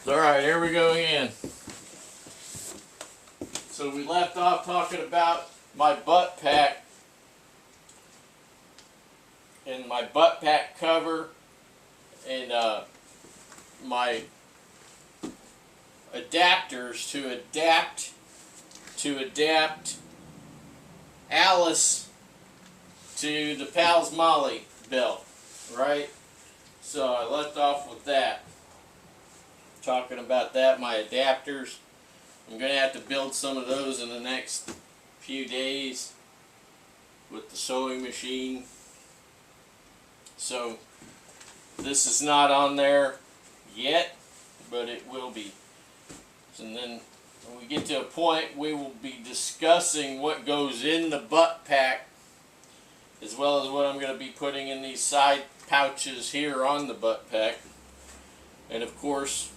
Alright, here we go again. So we left off talking about my butt pack and my butt pack cover and my adapters to adapt Alice to the Pals Molly belt, right? So I left off with that. Talking about that, my adapters. I'm going to have to build some of those in the next few days with the sewing machine. So this is not on there yet, but it will be. And then when we get to a point, we will be discussing what goes in the butt pack, as well as what I'm going to be putting in these side pouches here on the butt pack. And of course,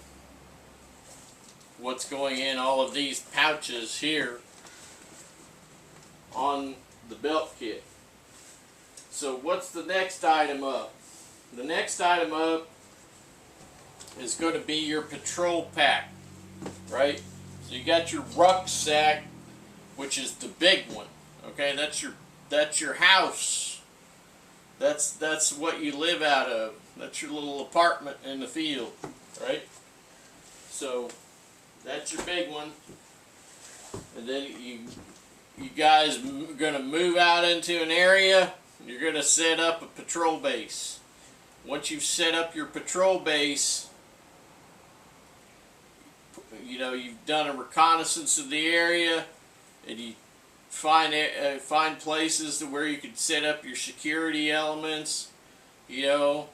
what's going in all of these pouches here on the belt kit. So what's the next item up? The next item up is going to be your patrol pack, right? So you got your rucksack, which is the big one. Okay, that's your house. That's what you live out of. That's your little apartment in the field, right? So that's your big one. And then you guys are going to move out into an area. You're going to set up a patrol base. Once you've set up your patrol base, you know, you've done a reconnaissance of the area, and you find places to where you can set up your security elements. You know,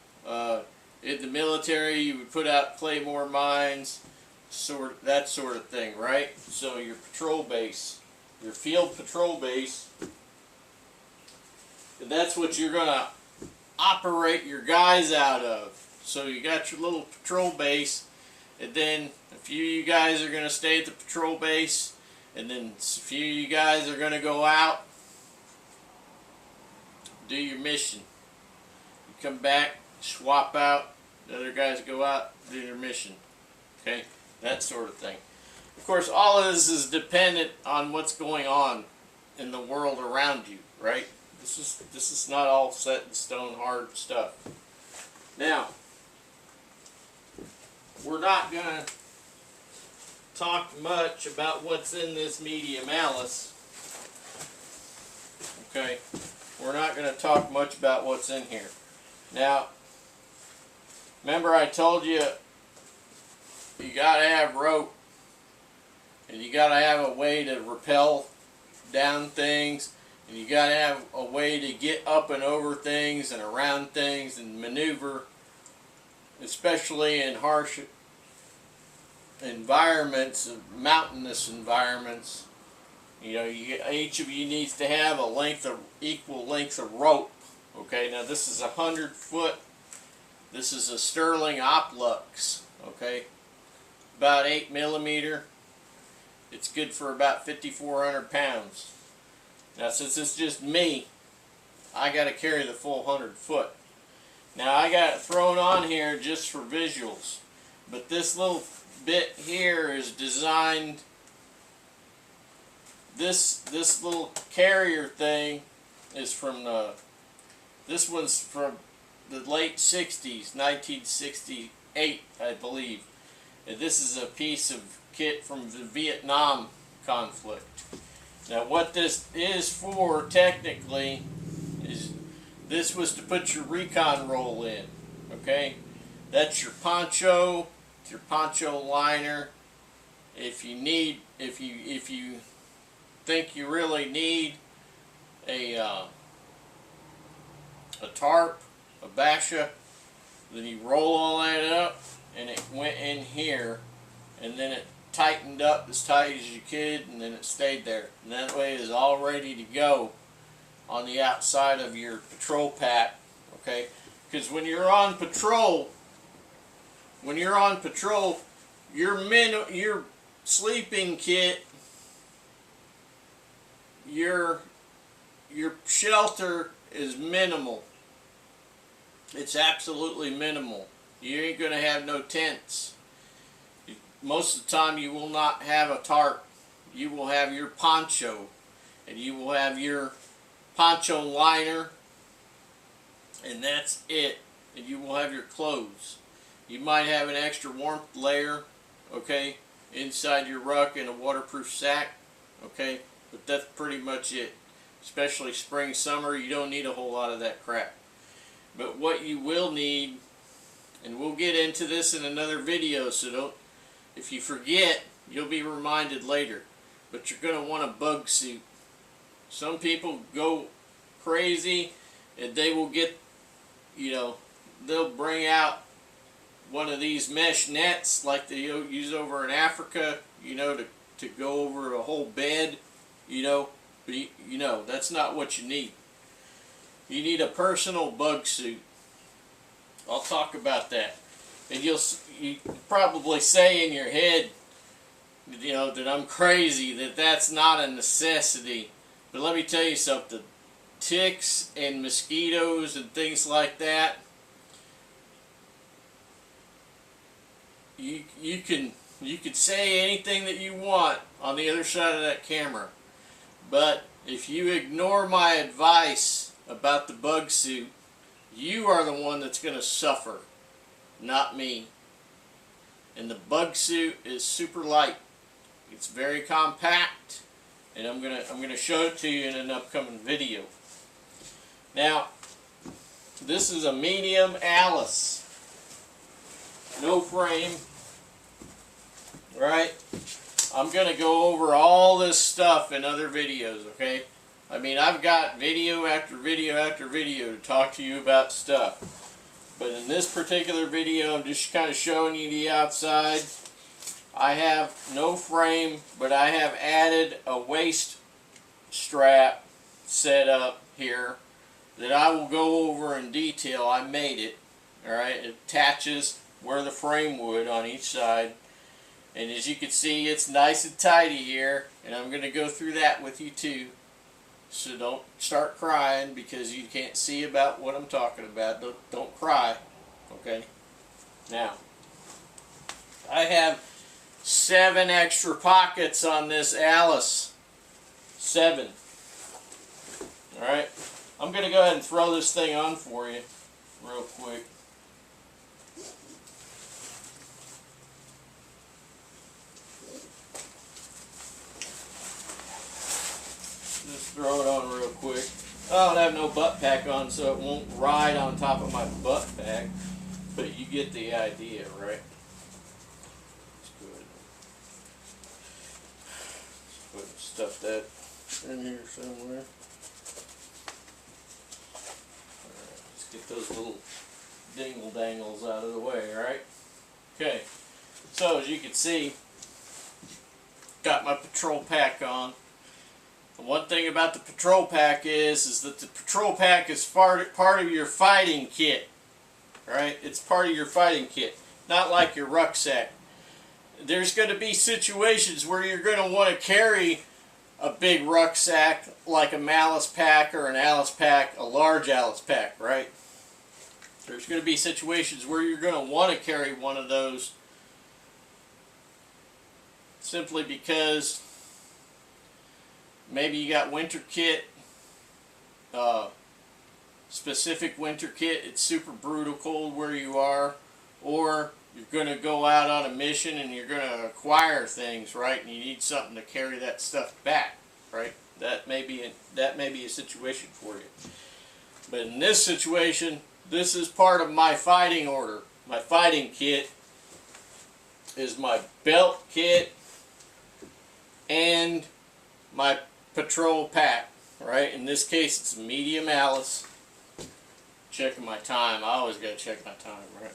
in the military, you would put out claymore mines, that sort of thing, right? So your patrol base, your field patrol base, and that's what you're going to operate your guys out of. So you got your little patrol base, and then a few of you guys are going to stay at the patrol base, and then a few of you guys are going to go out, do your mission. You come back, swap out, the other guys go out, do their mission. Okay, that sort of thing. Of course, all of this is dependent on what's going on in the world around you, right? This is not all set in stone hard stuff. Now, we're not going to talk much about what's in this medium Alice. Okay, we're not going to talk much about what's in here. Now, remember I told you you got to have rope, and you got to have a way to rappel down things, and you got to have a way to get up and over things and around things and maneuver, especially in harsh environments, mountainous environments. You know, each of you needs to have a equal length of rope. Okay, now this is 100 foot. This is a Sterling Oplux. Okay, about 8 millimeter. It's good for about 5,400 pounds. Now, since it's just me, I got to carry the full 100 foot. Now, I got it thrown on here just for visuals, but this little bit here is designed. This little carrier thing is from this one's from the late 60s, 1968, I believe. And this is a piece of kit from the Vietnam conflict. Now, what this is for technically is this was to put your recon roll in. Okay, that's your poncho. It's your poncho liner. If you think you really need a tarp, a basha, then you roll all that up, and it went in here, and then it tightened up as tight as you could, and then it stayed there. And that way it is all ready to go on the outside of your patrol pack. Okay, because when you're on patrol, your sleeping kit, your shelter is minimal. It's absolutely minimal. You ain't gonna have no tents. most of the time you will not have a tarp. You will have your poncho, and you will have your poncho liner, and that's it. And you will have your clothes. You might have an extra warmth layer, okay, inside your ruck in a waterproof sack, okay, but that's pretty much it. Especially spring, summer, you don't need a whole lot of that crap. But what you will need, and we'll get into this in another video, so don't, if you forget, you'll be reminded later. But you're going to want a bug suit. Some people go crazy and they will get, you know, they'll bring out one of these mesh nets like they use over in Africa, you know, to go over a whole bed, you know. But you know, that's not what you need. You need a personal bug suit. I'll talk about that. And you probably say in your head, you know, that I'm crazy, that that's not a necessity. But let me tell you something. Ticks and mosquitoes and things like that, you can say anything that you want on the other side of that camera. But if you ignore my advice about the bug suit, you are the one that's going to suffer, not me. And the bug suit is super light. It's very compact, and I'm gonna show it to you in an upcoming video. Now, this is a medium Alice, no frame, right? I'm going to go over all this stuff in other videos, okay? I mean, I've got video after video after video to talk to you about stuff. But in this particular video, I'm just kind of showing you the outside. I have no frame, but I have added a waist strap set up here that I will go over in detail. I made it, alright? It attaches where the frame would on each side. And as you can see, it's nice and tidy here, and I'm going to go through that with you too. So don't start crying because you can't see about what I'm talking about. Don't cry, okay? Now, I have 7 extra pockets on this Alice. 7. Alright? I'm going to go ahead and throw this thing on for you real quick. Just throw it on real quick. I don't have no butt pack on, so it won't ride on top of my butt pack. But you get the idea, right? Let's go ahead and put stuff that in here somewhere. Alright, let's get those little dingle dangles out of the way, alright? Okay, so as you can see, got my patrol pack on. One thing about the patrol pack is that the patrol pack is part of your fighting kit. Right? It's part of your fighting kit. Not like your rucksack. There's going to be situations where you're going to want to carry a big rucksack like a Malice pack or an Alice pack, a large Alice pack, right? There's going to be situations where you're going to want to carry one of those simply because maybe you got winter kit, specific winter kit, it's super brutal cold where you are, or you're going to go out on a mission and you're going to acquire things, right, and you need something to carry that stuff back, right? That may be a situation for you. But in this situation, this is part of my fighting order. My fighting kit is my belt kit and my patrol pack, right? In this case, it's medium Alice. Checking my time. I always got to check my time, right?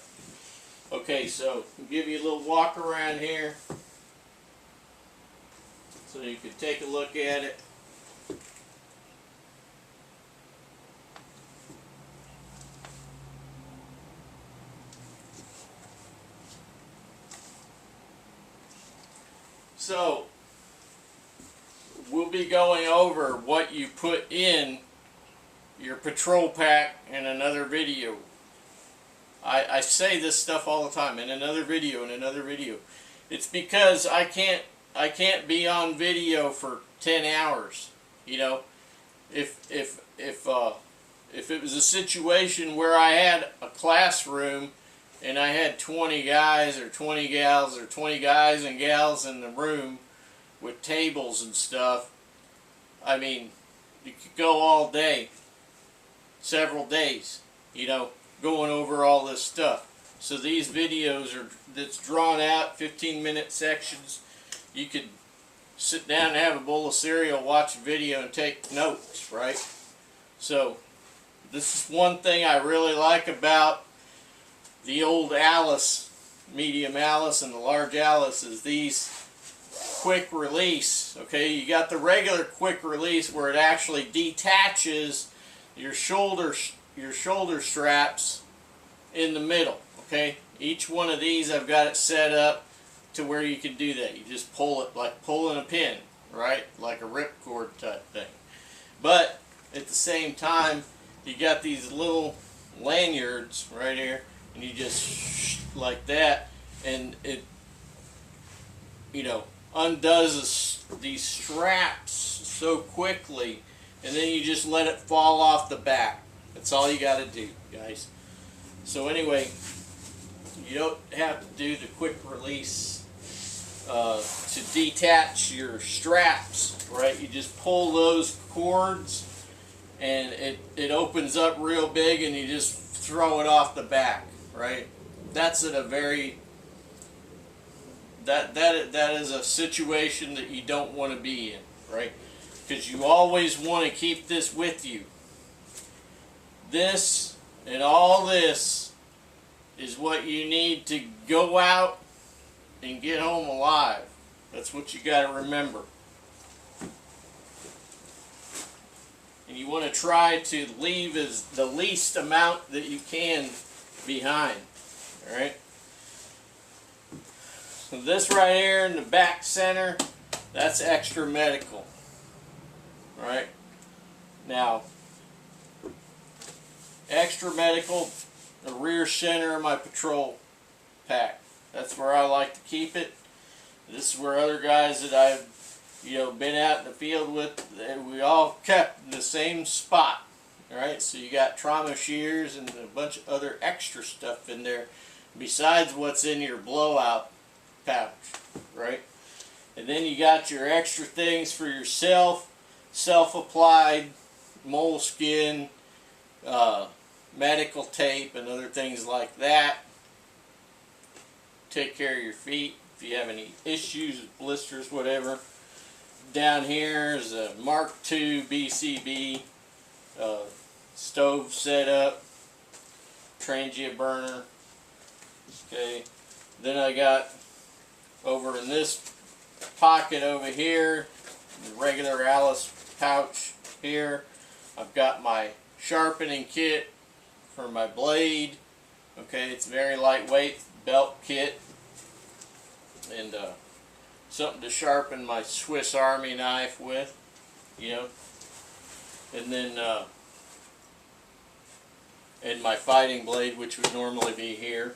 Okay, so I'll give you a little walk around here so you can take a look at it. So, we'll be going over what you put in your patrol pack in another video. I say this stuff all the time, in another video, It's because I can't be on video for 10 hours. You know, if it was a situation where I had a classroom and I had 20 guys or 20 gals or 20 guys and gals in the room with tables and stuff, I mean, you could go all day, several days, you know, going over all this stuff. So these videos that's drawn out, 15-minute sections. You could sit down and have a bowl of cereal, watch a video, and take notes, right? So this is one thing I really like about the old Alice, medium Alice, and the large Alice is these quick release. Okay, you got the regular quick release where it actually detaches your shoulder straps in the middle. Okay, each one of these I've got it set up to where you can do that. You just pull it like pulling a pin, right? Like a ripcord type thing. But at the same time, you got these little lanyards right here, and you just like that, and it, you know, undoes these straps so quickly, and then you just let it fall off the back. That's all you got to do, guys. So anyway, you don't have to do the quick release to detach your straps, right? You just pull those cords and it opens up real big, and you just throw it off the back, right? That's at a very that is a situation that you don't want to be in, right? Because you always want to keep this with you. This and all this is what you need to go out and get home alive. That's what you got to remember. And you want to try to leave as the least amount that you can behind. Alright? So this right here in the back center, that's extra medical. Alright? Now, extra medical, the rear center of my patrol pack. That's where I like to keep it. This is where other guys that I've, you know, been out in the field with, we all kept in the same spot. Alright, so you got trauma shears and a bunch of other extra stuff in there besides what's in your blowout pouch, right? And then you got your extra things for yourself, self-applied moleskin, medical tape, and other things like that. Take care of your feet if you have any issues, blisters, whatever. Down here is a Mark II BCB stove setup, transient burner. Okay, then I got over in this pocket over here, the regular Alice pouch here, I've got my sharpening kit for my blade. Okay, it's very lightweight, belt kit, and something to sharpen my Swiss Army knife with, you know, and then and my fighting blade, which would normally be here.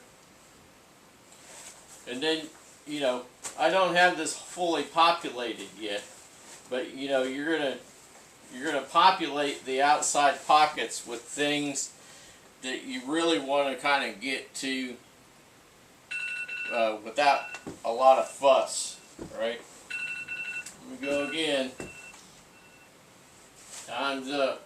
And then, you know, I don't have this fully populated yet, but you know, you're gonna populate the outside pockets with things that you really want to kind of get to without a lot of fuss, right? Here we go again. Time's up.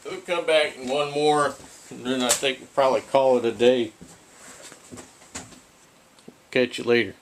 We'll come back in one more, and then I think we'll probably call it a day. Catch you later.